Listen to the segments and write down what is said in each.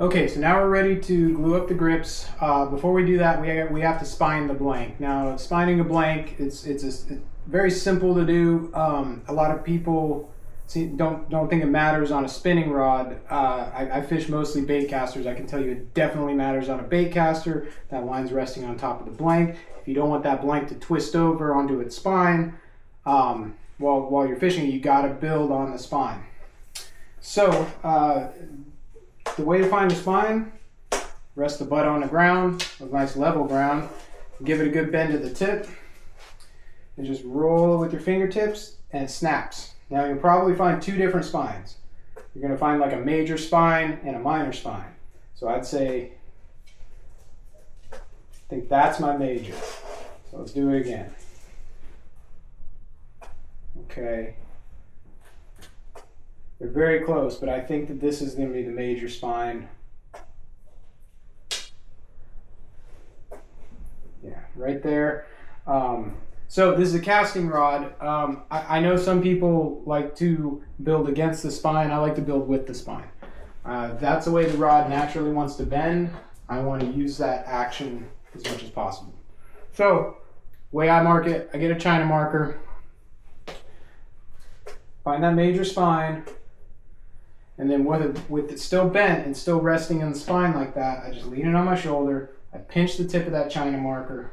Okay, so now we're ready to glue up the grips. Before we do that, we have to spine the blank. Now, spining a blank, it's very simple to do. A lot of people don't think it matters on a spinning rod. I fish mostly bait casters. I can tell you it definitely matters on a bait caster. That line's resting on top of the blank. If you don't want that blank to twist over onto its spine, while you're fishing, you got to build on the spine. So. The way to find the spine, rest the butt on the ground, a nice level ground, give it a good bend at the tip, and just roll with your fingertips and it snaps. Now you'll probably find two different spines. You're going to find like a major spine and a minor spine. So I'd say, I think that's my major. So let's do it again. Okay. They're very close, but I think that this is going to be the major spine. Yeah, right there. So this is a casting rod. I know some people like to build against the spine. I like to build with the spine. That's the way the rod naturally wants to bend. I want to use that action as much as possible. So, way I mark it, I get a China marker. Find that major spine. And then with it still bent and still resting in the spine like that, I just lean it on my shoulder. I pinch the tip of that China marker,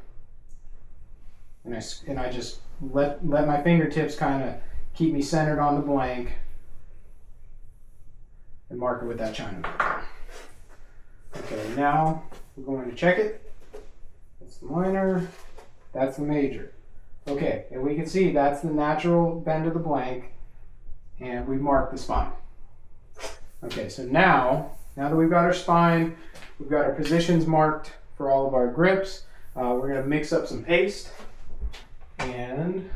and I just let my fingertips kind of keep me centered on the blank, and mark it with that China marker. Okay, now we're going to check it. That's the minor. That's the major. Okay, and we can see that's the natural bend of the blank, and we've marked the spine. Okay, so now that we've got our spine, we've got our positions marked for all of our grips, we're going to mix up some paste and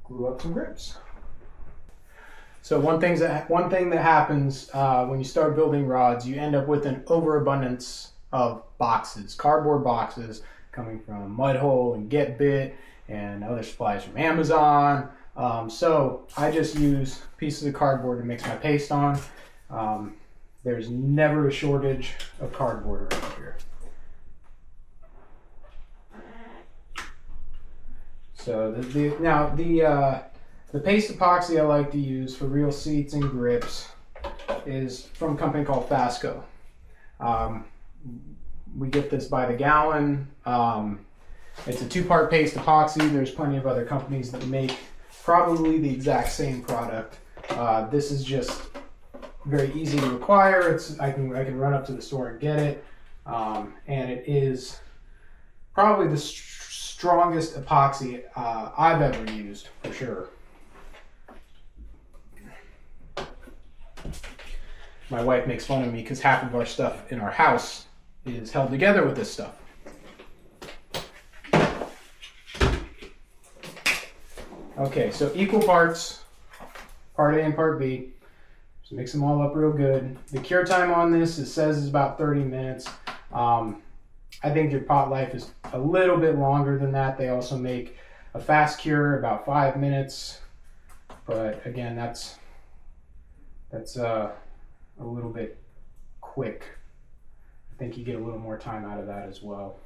glue up some grips. So one thing that happens when you start building rods, you end up with an overabundance of boxes, cardboard boxes, coming from Mudhole and Get Bit and other supplies from Amazon. So I just use pieces of cardboard to mix my paste on. There's never a shortage of cardboard around here. So the paste epoxy I like to use for reel seats and grips is from a company called Fasco. We get this by the gallon. It's a two-part paste epoxy. There's plenty of other companies that make probably the exact same product. This is just very easy to acquire. I can run up to the store and get it, and it is probably the strongest epoxy I've ever used for sure. My wife makes fun of me because half of our stuff in our house is held together with this stuff. Okay, so equal parts, part A and part B. Just mix them all up real good. The cure time on this, it says, is about 30 minutes. I think your pot life is a little bit longer than that. They also make a fast cure, about 5 minutes. But again, that's a little bit quick. I think you get a little more time out of that as well.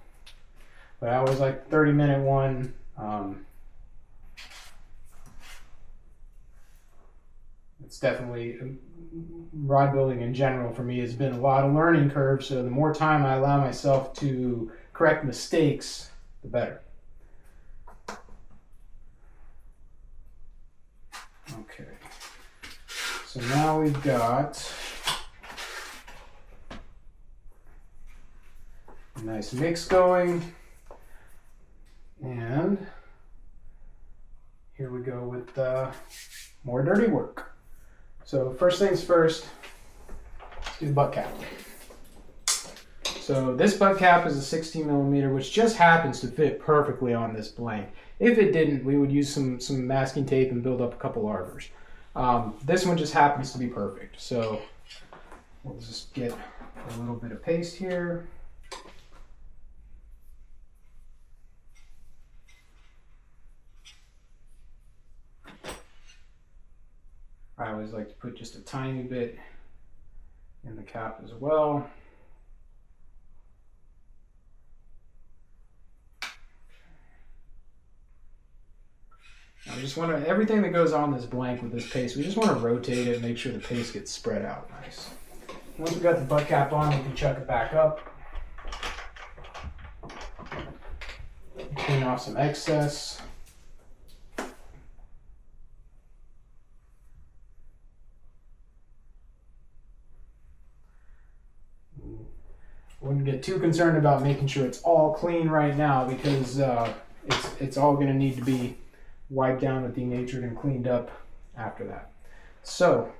But I always like the 30-minute one. It's definitely, rod building in general for me has been a lot of learning curve, so the more time I allow myself to correct mistakes, the better. Okay, so now we've got a nice mix going, and here we go with more dirty work. So first things first, let's do the butt cap. So this butt cap is a 16 millimeter, which just happens to fit perfectly on this blank. If it didn't, we would use some masking tape and build up a couple arbors. This one just happens to be perfect. So we'll just get a little bit of paste here. I always like to put just a tiny bit in the cap as well. Now we just want to, everything that goes on this blank with this paste, we just want to rotate it and make sure the paste gets spread out nice. Once we got the butt cap on, we can chuck it back up. Clean off some excess. Wouldn't get too concerned about making sure it's all clean right now, because it's all going to need to be wiped down with denatured and cleaned up after that. So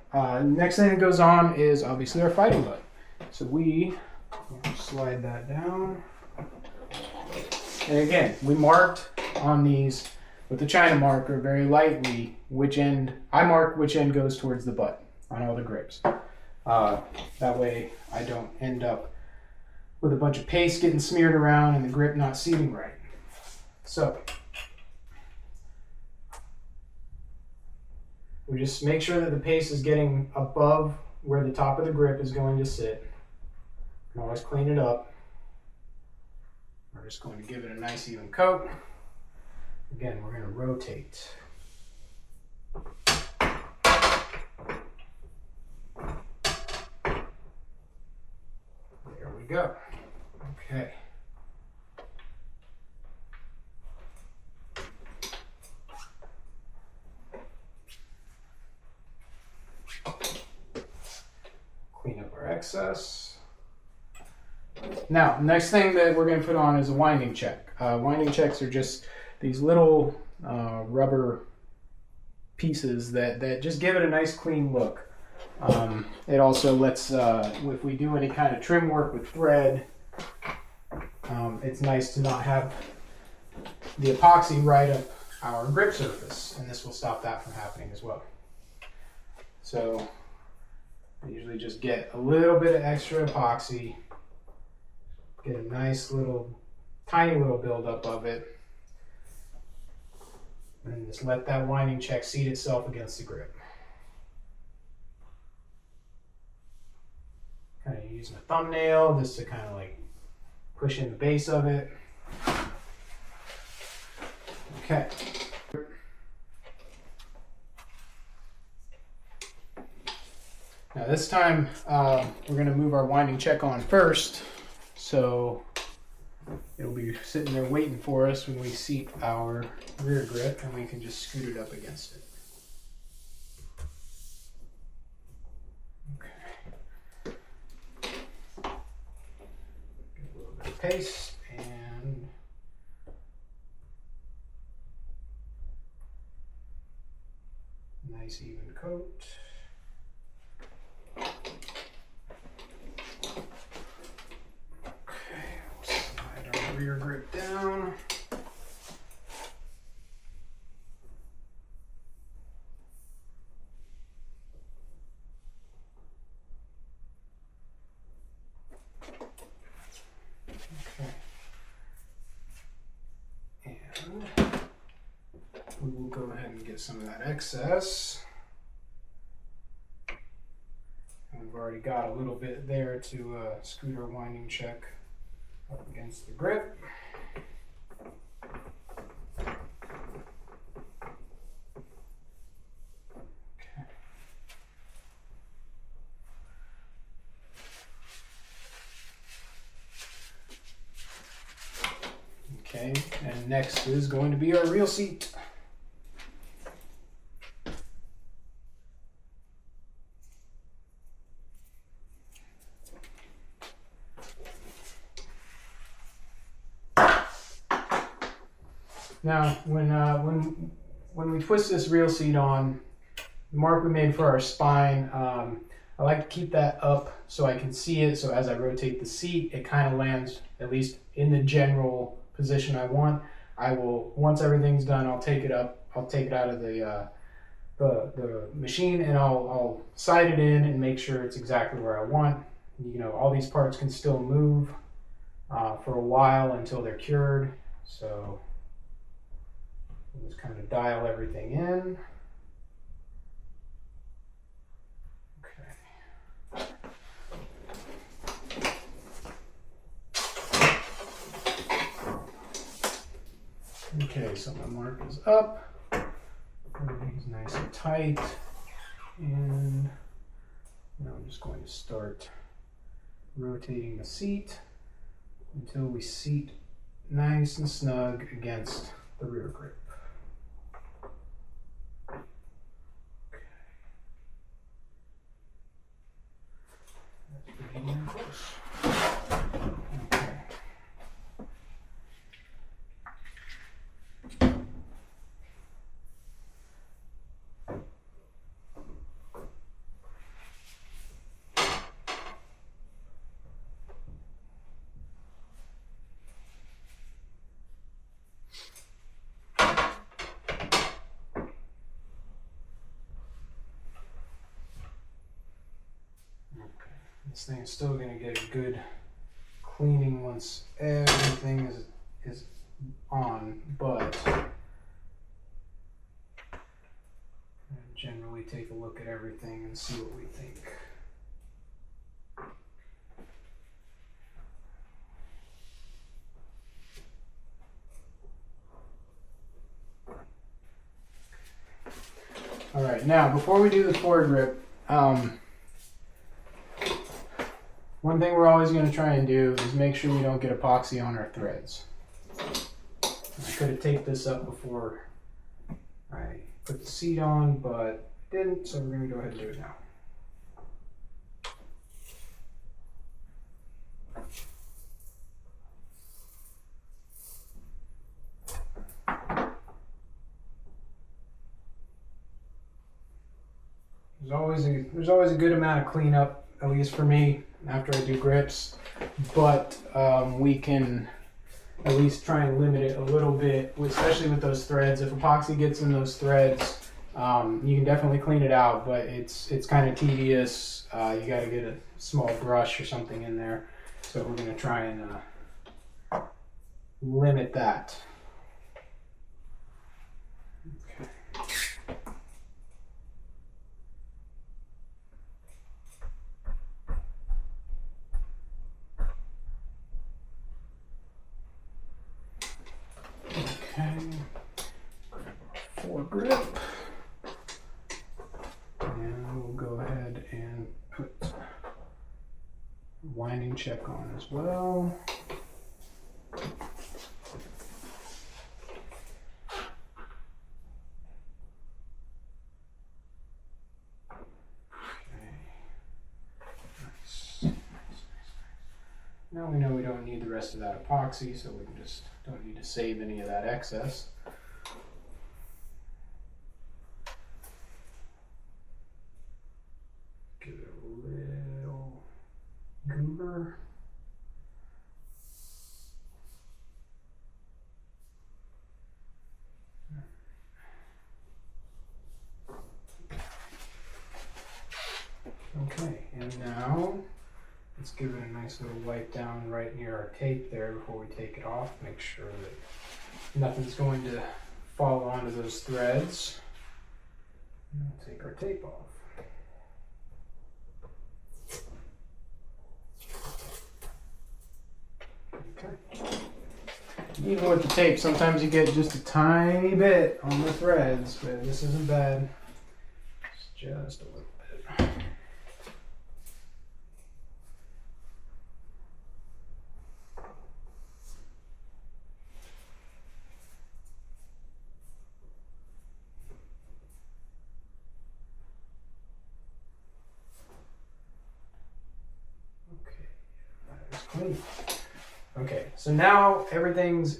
next thing that goes on is obviously our fighting butt. So we slide that down. And again, we marked on these with the China marker very lightly which end, I mark which end goes towards the butt on all the grips. That way I don't end up with a bunch of paste getting smeared around and the grip not seating right. So we just make sure that the paste is getting above where the top of the grip is going to sit. You can always clean it up. We're just going to give it a nice even coat. Again, we're going to rotate. There we go. Okay. Clean up our excess. Now, next thing that we're going to put on is a winding check. Winding checks are just these little rubber pieces that just give it a nice clean look. It also lets, if we do any kind of trim work with thread, it's nice to not have the epoxy right up our grip surface, and this will stop that from happening as well. So I usually just get a little bit of extra epoxy, get a nice little, tiny little buildup of it, and just let that winding check seat itself against the grip. Kind of using a thumbnail just to kind of like push in the base of it. Okay. Now this time we're going to move our winding check on first, so it'll be sitting there waiting for us when we seat our rear grip, and we can just scoot it up against it. Okay. Get a little bit of paste and nice even coat. Rear grip down. Okay. And we will go ahead and get some of that excess. And we've already got a little bit there to scoot our winding check up against the grip. Okay. Okay, and next is going to be our reel seat. Now, when we twist this reel seat on, the mark we made for our spine, I like to keep that up so I can see it. So as I rotate the seat, it kind of lands at least in the general position I want. I will, once everything's done, I'll take it up. I'll take it out of the machine, and I'll sight it in and make sure it's exactly where I want. You know, all these parts can still move for a while until they're cured. So we'll just kind of dial everything in. Okay. Okay, so my mark is up. Everything's nice and tight. And now I'm just going to start rotating the seat until we seat nice and snug against the rear grip. Okay. That's pretty damn close. Okay. This thing is still going to get a good cleaning once everything is on, but I generally take a look at everything and see what we think. All right, now before we do the foregrip, one thing we're always going to try and do is make sure we don't get epoxy on our threads. I could have taped this up before I put the seat on, but didn't, so we're going to go ahead and do it now. There's always a good amount of cleanup, at least for me, after I do grips, but we can at least try and limit it a little bit, especially with those threads. If epoxy gets in those threads, you can definitely clean it out, but it's kind of tedious. You got to get a small brush or something in there, so we're going to try and limit that. Okay, foregrip, and we'll go ahead and put winding check on as well. Now we know we don't need the rest of that epoxy, so we can just don't need to save any of that excess. Give it a little goober. Okay, and now let's give it a nice little wipe down right near our tape there before we take it off. Make sure that nothing's going to fall onto those threads. And we'll take our tape off. Okay. Even with the tape, sometimes you get just a tiny bit on the threads, but this isn't bad. It's just a little bit. Clean. Okay, so now everything's,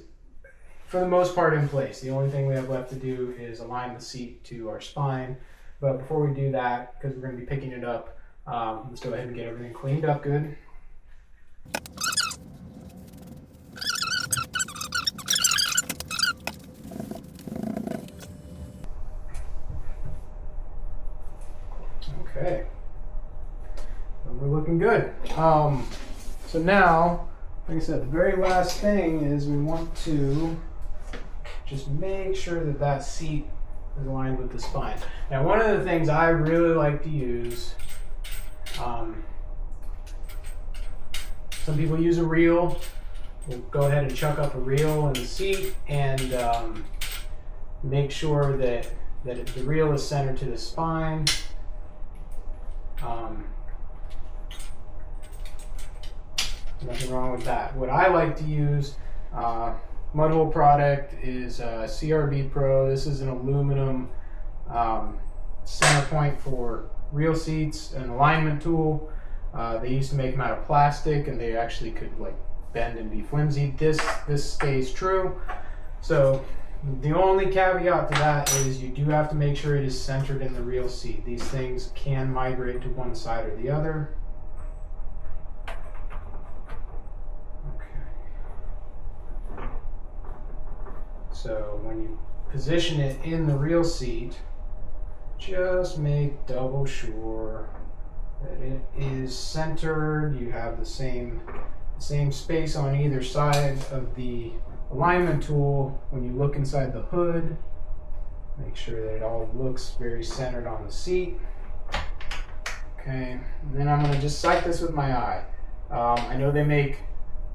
for the most part, in place. The only thing we have left to do is align the seat to our spine. But before we do that, because we're going to be picking it up, let's go ahead and get everything cleaned up good. Okay, so we're looking good. So now, like I said, the very last thing is we want to just make sure that that seat is aligned with the spine. Now, one of the things I really like to use, some people use a reel. we'll go ahead and chuck up a reel in the seat and make sure that the reel is centered to the spine. Nothing wrong with that. What I like to use, mud hole product, is CRB Pro. This is an aluminum center point for reel seats, an alignment tool. They used to make them out of plastic, and they actually could like bend and be flimsy. This stays true. So the only caveat to that is you do have to make sure it is centered in the reel seat. These things can migrate to one side or the other. Okay. So when you position it in the reel seat, just make double sure that it is centered. You have the same space on either side of the alignment tool. When you look inside the hood, make sure that it all looks very centered on the seat. Okay, and then I'm going to just sight this with my eye. I know they make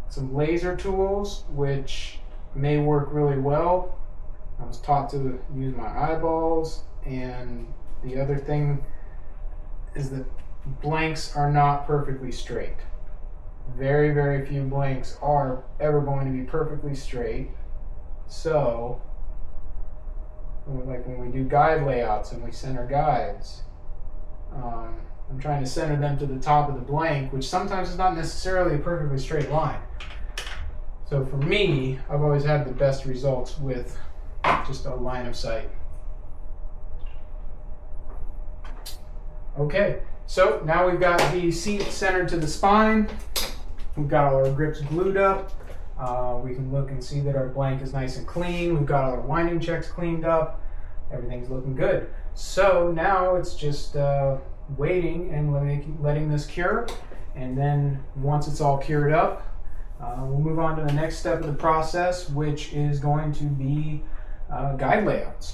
some laser tools which may work really well. I was taught to use my eyeballs, and the other thing is that blanks are not perfectly straight. Very, very few blanks are ever going to be perfectly straight. So, like when we do guide layouts and we center guides, I'm trying to center them to the top of the blank, which sometimes is not necessarily a perfectly straight line. So for me, I've always had the best results with just a line of sight. Okay, so now we've got the seat centered to the spine. We've got all our grips glued up. We can look and see that our blank is nice and clean. We've got all our winding checks cleaned up. Everything's looking good. So now it's just waiting and letting this cure. And then once it's all cured up, we'll move on to the next step of the process, which is going to be guide layouts.